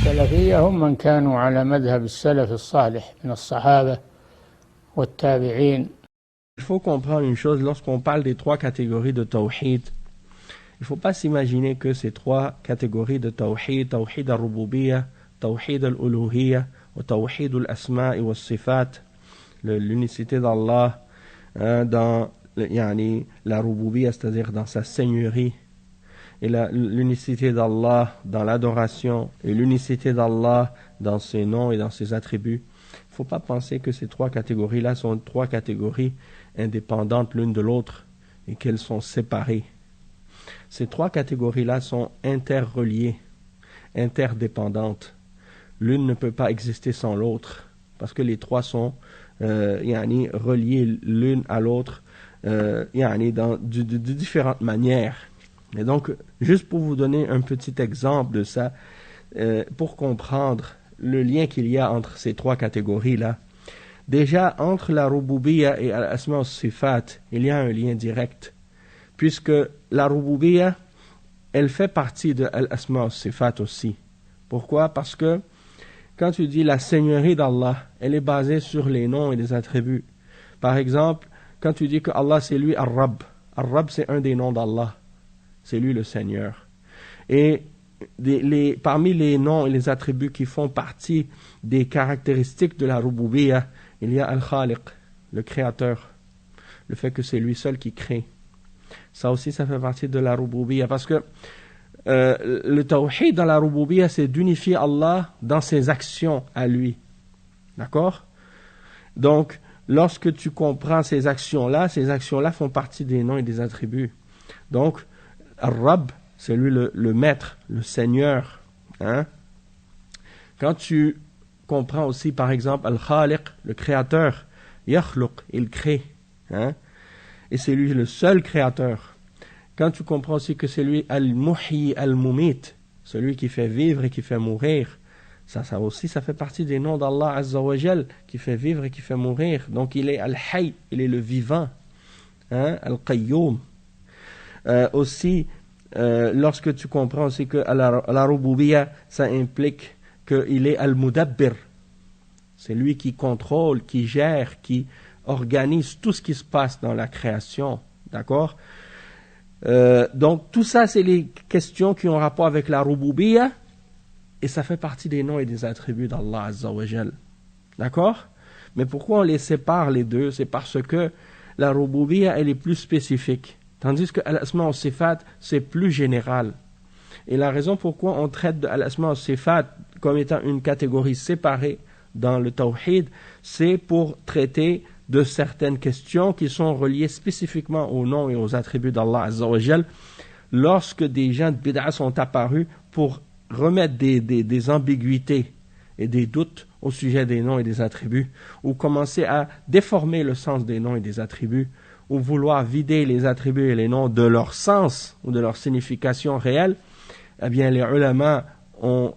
السلفية هم من كانوا على مذهب السلف الصالح من الصحابة والتابعين. Il faut comprendre une chose, lorsqu'on parle des trois catégories de tawhid, il ne faut pas s'imaginer que ces trois catégories de tawhid, tawhid al-rububiyyah, tawhid al-uluhiyyah, ou tawhid al-asma' wa sifat, l'unicité d'Allah dans la rububiyyah, c'est-à-dire dans sa seigneurie, et l'unicité d'Allah dans l'adoration, et l'unicité d'Allah dans ses noms et dans ses attributs. Il ne faut pas penser que ces trois catégories-là sont trois catégories indépendantes l'une de l'autre et qu'elles sont séparées. Ces trois catégories-là sont interreliées, interdépendantes. L'une ne peut pas exister sans l'autre parce que les trois sont reliées l'une à l'autre de différentes manières. Et donc, juste pour vous donner un petit exemple de ça, pour comprendre le lien qu'il y a entre ces trois catégories-là, déjà, entre la rububiyyah et al-asma wa sifat, il y a un lien direct, puisque la rububiyyah, elle fait partie de al-asma wa sifat aussi. Pourquoi? Parce que quand tu dis la seigneurie d'Allah, elle est basée sur les noms et les attributs. Par exemple, quand tu dis que Allah c'est lui Ar-Rabb, Ar-Rabb c'est un des noms d'Allah, c'est lui le Seigneur. Et parmi les noms et les attributs qui font partie des caractéristiques de la rububiyyah, il y a Al-Khaliq, le créateur, le fait que c'est lui seul qui crée. Ça aussi, ça fait partie de la rububiyyah, parce que le tawhid dans la rububiyyah, c'est d'unifier Allah dans ses actions à lui. D'accord? Donc, lorsque tu comprends ces actions-là font partie des noms et des attributs. Donc, Ar-Rabb, c'est lui le maître, le Seigneur. Hein? Quand tu comprends aussi, par exemple, Al-Khaliq, le créateur, Yakhluq, il crée. Hein? Et c'est lui le seul créateur. Quand tu comprends aussi que c'est lui Al-Muhyi Al-Mumit, celui qui fait vivre et qui fait mourir, ça aussi, ça fait partie des noms d'Allah Azza wa Jal, qui fait vivre et qui fait mourir. Donc il est Al-Hayy, il est le vivant. Hein? Al-Qayyum. Aussi, lorsque tu comprends aussi que la rububiyyah, ça implique qu'il est Al-Mudabbir. C'est lui qui contrôle, qui gère, qui organise tout ce qui se passe dans la création. D'accord? Donc tout ça, c'est les questions qui ont rapport avec la rububiyyah, et ça fait partie des noms et des attributs d'Allah Azza wa Jal. D'accord? Mais pourquoi on les sépare les deux? C'est parce que la rububiyyah, elle est plus spécifique. Tandis que al-asma wa sifat, c'est plus général. Et la raison pourquoi on traite de al-asma wa sifat comme étant une catégorie séparée dans le tawhid, c'est pour traiter de certaines questions qui sont reliées spécifiquement aux noms et aux attributs d'Allah Azza wa Jal, lorsque des gens de bid'a sont apparus pour remettre des ambiguïtés et des doutes au sujet des noms et des attributs, ou commencer à déformer le sens des noms et des attributs, ou vouloir vider les attributs et les noms de leur sens ou de leur signification réelle, eh bien les ulama ont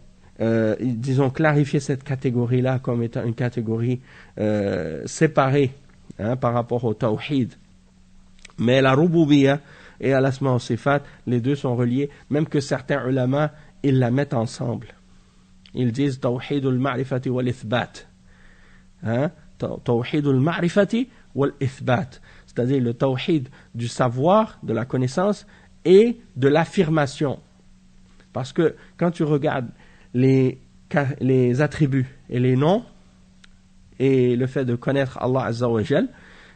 disons clarifié cette catégorie-là comme étant une catégorie séparée par rapport au tawhid. Mais la rububiyyah et al-asma wa sifat, les deux sont reliés, même que certains ulama, ils la mettent ensemble. Ils disent tawhidul ma'rifati wal ithbat. Tawhidul ma'rifati wal ithbat. C'est-à-dire le tawhid du savoir, de la connaissance et de l'affirmation. Parce que quand tu regardes les attributs et les noms et le fait de connaître Allah Azza wa Jal,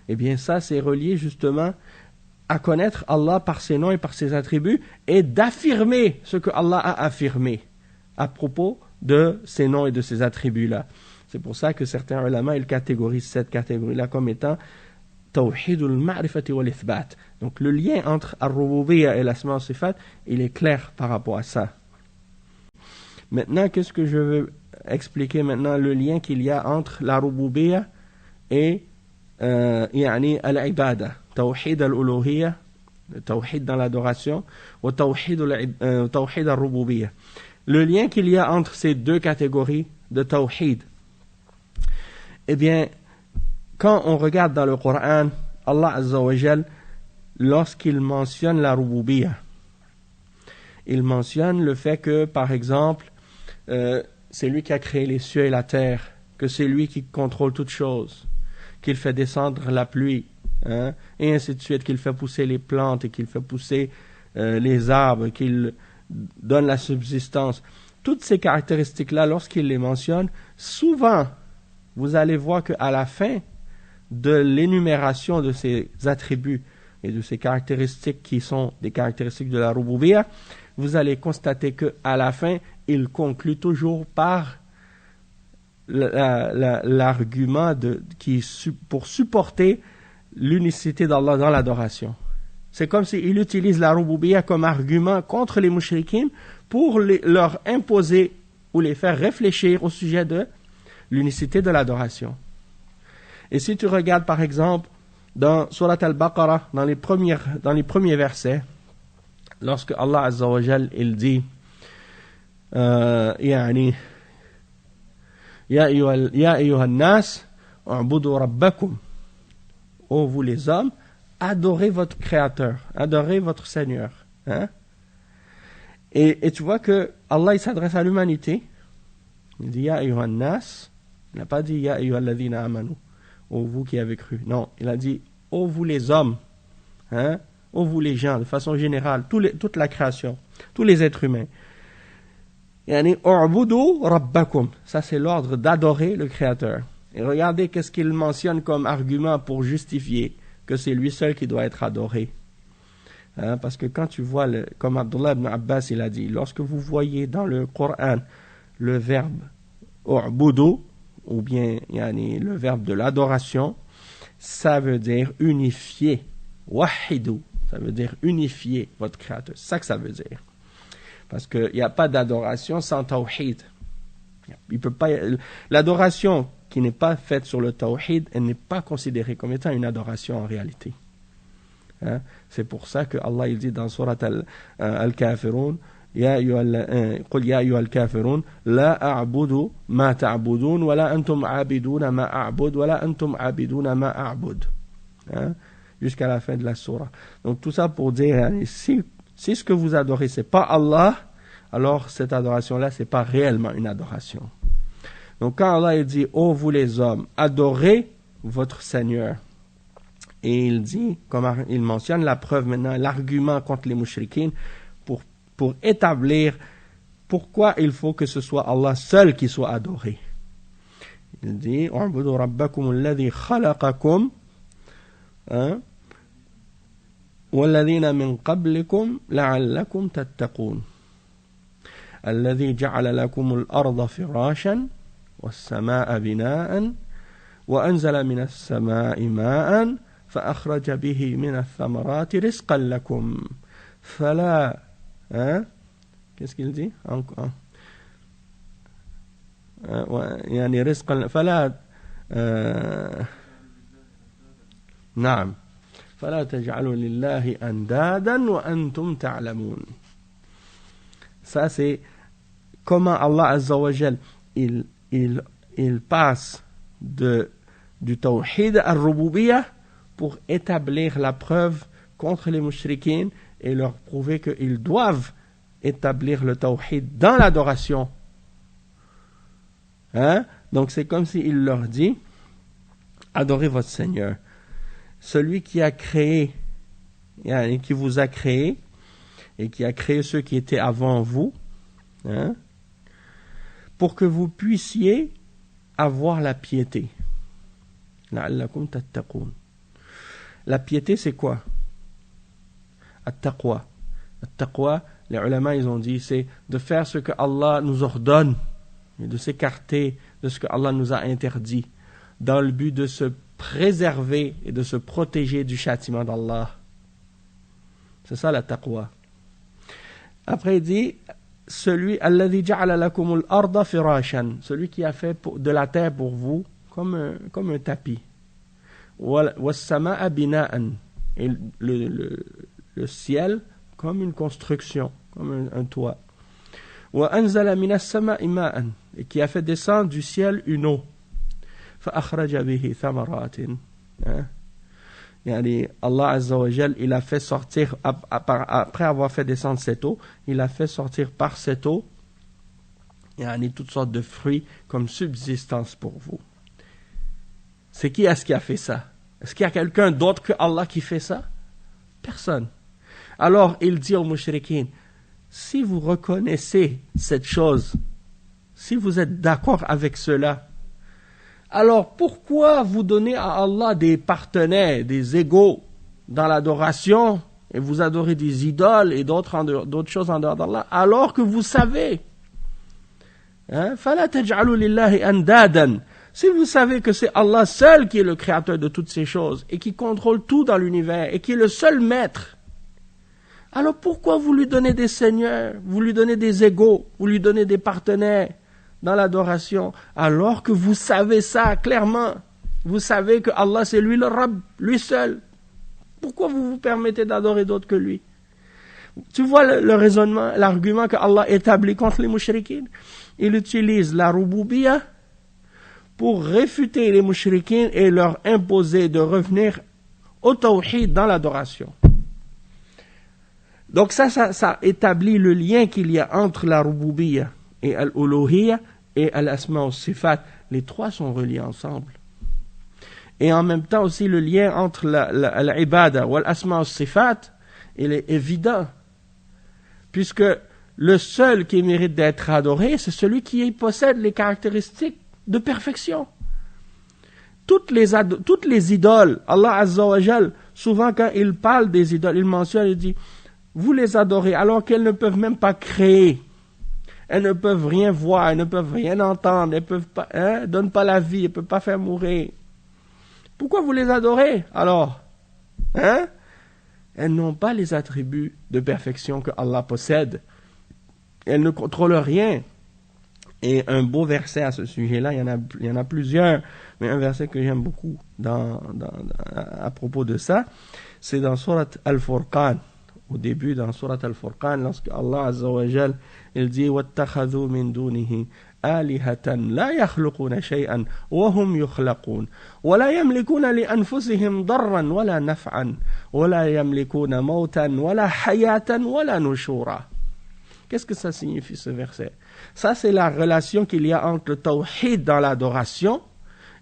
eh bien ça c'est relié justement à connaître Allah par ses noms et par ses attributs et d'affirmer ce que Allah a affirmé à propos de ses noms et de ses attributs-là. C'est pour ça que certains ulama ils catégorisent cette catégorie-là comme étant Tawhidul ma'rifati wal ithbat. Donc le lien entre ar-rububiyyah et l'asma wa sifat, il est clair par rapport à ça. Maintenant, qu'est-ce que je veux expliquer maintenant? Le lien qu'il y a entre la rububiyyah et al-ibada. Tawhid al-uluhiyyah, tawhid dans l'adoration, ou tawhid al-rububiyyah. Le lien qu'il y a entre ces deux catégories de tawhid, eh bien, quand on regarde dans le Coran, Allah Azza wa Jal, lorsqu'il mentionne la rububiyyah, il mentionne le fait que, par exemple, c'est lui qui a créé les cieux et la terre, que c'est lui qui contrôle toutes choses, qu'il fait descendre la pluie, hein, et ainsi de suite, qu'il fait pousser les plantes et qu'il fait pousser les arbres, qu'il donne la subsistance. Toutes ces caractéristiques-là, lorsqu'il les mentionne, souvent, vous allez voir qu'à la fin de l'énumération de ces attributs et de ces caractéristiques qui sont des caractéristiques de la Rububiyyah, vous allez constater qu'à la fin, il conclut toujours par l'argument pour supporter l'unicité d'Allah dans l'adoration. C'est comme s'il utilise la Rububiyyah comme argument contre les mouchriquins pour leur imposer ou les faire réfléchir au sujet de l'unicité de l'adoration. Et si tu regardes par exemple dans Surat al-Baqarah, dans les premiers versets, lorsque Allah Azza wa Jal, il dit يعني يا أيها الناس اعبدوا ربكم, ô vous les hommes, adorez votre créateur, adorez votre Seigneur, hein? Et tu vois que Allah il s'adresse à l'humanité. Il dit Ya ayyuhan nas, il n'a pas dit Ya ayyuhal ladhina amanu, ô vous qui avez cru. Non, il a dit ô vous les hommes, hein? Ô vous les gens, de façon générale, toute la création, tous les êtres humains. Yani u'budu rabbakum, ça c'est l'ordre d'adorer le créateur. Et regardez qu'est-ce qu'il mentionne comme argument pour justifier que c'est lui seul qui doit être adoré. Hein, parce que quand tu vois, comme Abdullah ibn Abbas il a dit, lorsque vous voyez dans le Coran le verbe u'budu, ou bien yani, le verbe de l'adoration, ça veut dire unifier. Wahidu, ça veut dire unifier votre créateur. C'est ça que ça veut dire. Parce qu'il n'y a pas d'adoration sans tawhid. Il peut pas, l'adoration qui n'est pas faite sur le tawhid, elle n'est pas considérée comme étant une adoration en réalité. Hein? C'est pour ça que Allah il dit dans Surat Al-Kafirun, قل يا أيها الكافرون لا أعبد ما تعبدون ولا أنتم عابدون ما أعبد ولا أنتم عابدون ما أعبد. Jusqu'à la fin de la surah. Donc tout ça pour dire, si ce que vous adorez c'est pas Allah, alors cette adoration-là c'est pas réellement une adoration. Donc quand Allah il dit ô vous les hommes, adorez votre Seigneur. Et il dit, comme il mentionne la preuve maintenant, l'argument contre les mouchriquins pour établir pourquoi il faut que ce soit Allah seul qui soit adoré. Il dit u'budu rabbakum alladhi khalaqakum والذين من قبلكم لعلكم تتقون الذي جعل لكم الأرض فراشا والسماء بناء وأنزل من السماء ماء فأخرج به من الثمرات رزقا لكم فلا qu'est-ce qu'il dit encore يعني رزقا فلا نعم فلا تجعلوا لله أندادا وأنتم تعلمون. Ça c'est comment Allah Azza wa Jal il passe du tawhid al-rububiyyah pour établir la preuve contre les mouchriquins et leur prouver qu'ils doivent établir le tawhid dans l'adoration. Hein? Donc c'est comme s'il leur dit adorez votre Seigneur, celui qui a créé, qui vous a créé et qui a créé ceux qui étaient avant vous, hein, pour que vous puissiez avoir la piété. لعلكم تتقون. La piété c'est quoi? At-taqwa. At-taqwa, les ulama ils ont dit c'est de faire ce que Allah nous ordonne et de s'écarter de ce que Allah nous a interdit dans le but de se préserver et de se protéger du châtiment d'Allah. C'est ça la taqwa. Après il dit celui alladhi ja'ala lakumul arda firashan, celui qui a fait de la terre pour vous comme un tapis. Was-sama'a bina'an, et le ciel comme une construction, comme un toit. Wa anzala minas sama'i ma'an, et qui a fait descendre du ciel une eau. Fa akhraja bihi thamaratin. Yani Allah Azza wa Jal, il a fait sortir après avoir fait descendre cette eau, il a fait sortir par cette eau Il y a toutes sortes de fruits comme subsistance pour vous. C'est qui est-ce qui a fait ça? Est-ce qu'il y a quelqu'un d'autre que Allah qui fait ça? Personne. Alors, il dit aux mushrikines, si vous reconnaissez cette chose, si vous êtes d'accord avec cela, alors pourquoi vous donnez à Allah des partenaires, des égaux dans l'adoration, et vous adorez des idoles et d'autres choses en dehors d'Allah, alors que vous savez, فَلَا تَجْعَلُوا لِلَّهِ أَنْدَادًا. Si vous savez que c'est Allah seul qui est le créateur de toutes ces choses, et qui contrôle tout dans l'univers, et qui est le seul maître, alors pourquoi vous lui donnez des seigneurs, vous lui donnez des égaux, vous lui donnez des partenaires dans l'adoration, alors que vous savez ça clairement, vous savez que Allah c'est lui le Rabb, lui seul. Pourquoi vous vous permettez d'adorer d'autres que lui? Tu vois le raisonnement, l'argument que Allah établit contre les mushrikines? Il utilise la rububiya pour réfuter les mushrikines et leur imposer de revenir au tawhid dans l'adoration. Donc ça établit le lien qu'il y a entre la rububiya et al-uluhiyya et al-asma wa sifat. Les trois sont reliés ensemble. Et en même temps aussi le lien entre l'ibada ou l'asma wa sifat, il est évident. Puisque le seul qui mérite d'être adoré, c'est celui qui possède les caractéristiques de perfection. Toutes les idoles, Allah Azza wa Jal, souvent quand il parle des idoles, il mentionne, il dit, vous les adorez alors qu'elles ne peuvent même pas créer. Elles ne peuvent rien voir, elles ne peuvent rien entendre, elles peuvent pas, donnent pas la vie, elles ne peuvent pas faire mourir. Pourquoi vous les adorez alors? Elles n'ont pas les attributs de perfection que Allah possède. Elles ne contrôlent rien. Et un beau verset à ce sujet-là, il y en a plusieurs, mais un verset que j'aime beaucoup à propos de ça, c'est dans Surat Al-Furqan. Au début, dans Surat Al-Furqan, lorsque Allah Azza wa Jal, il dit وَاتَّخَذُوا مِن دُونِهِ آلِهَةً لَا يَخْلُقُونَ شَيْئًا وَهُمْ يُخْلَقُونَ وَلَا يَمْلِكُونَ لِأَنفُسِهِمْ ضَرًّا وَلَا نَفْعًا وَلَا يَمْلِكُونَ مَوْتًا وَلَا حَيَاةً وَلَا نُشُورًا. Qu'est-ce que ça signifie ce verset? Ça, c'est la relation qu'il y a entre le tawhid dans l'adoration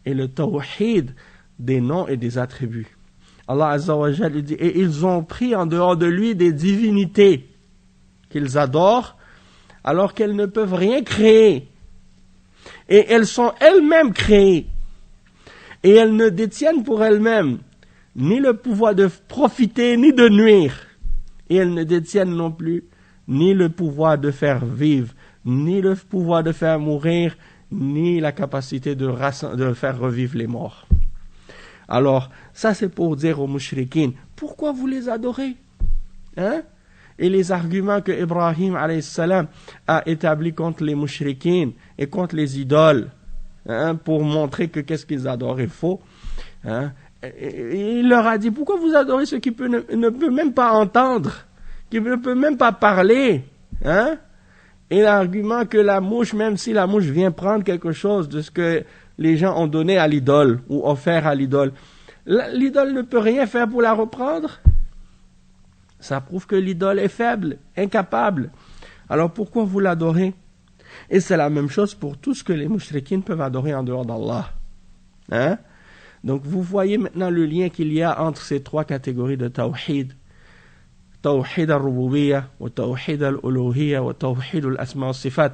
et le tawhid des noms et des attributs. Allah Azza wa Jal dit, et ils ont pris en dehors de lui des divinités qu'ils adorent, alors qu'elles ne peuvent rien créer. Et elles sont elles-mêmes créées. Et elles ne détiennent pour elles-mêmes ni le pouvoir de profiter, ni de nuire. Et elles ne détiennent non plus ni le pouvoir de faire vivre, ni le pouvoir de faire mourir, ni la capacité de faire revivre les morts. Alors, ça c'est pour dire aux mushrikines, pourquoi vous les adorez? Et les arguments que Ibrahim alayhi salam a établis contre les mushrikines et contre les idoles, pour montrer que qu'est-ce qu'ils adoraient faux. Il leur a dit, pourquoi vous adorez ceux qui ne peut même pas entendre, qui ne peut même pas parler, Et l'argument que la mouche, même si la mouche vient prendre quelque chose de ce que les gens ont donné à l'idole ou offert à l'idole, l'idole ne peut rien faire pour la reprendre. Ça prouve que l'idole est faible, incapable. Alors pourquoi vous l'adorez? Et c'est la même chose pour tout ce que les mushrikines peuvent adorer en dehors d'Allah. Donc vous voyez maintenant le lien qu'il y a entre ces trois catégories de tawhid. Tawhid al-rububiyya, wa tawhid al-uluhiyya, wa tawhid al-asma wa sifat,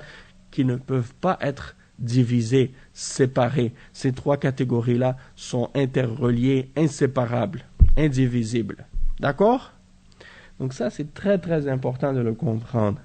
qui ne peuvent pas être divisés, séparés. Ces trois catégories-là sont interreliées, inséparables, indivisibles. D'accord? Donc ça, c'est très très important de le comprendre.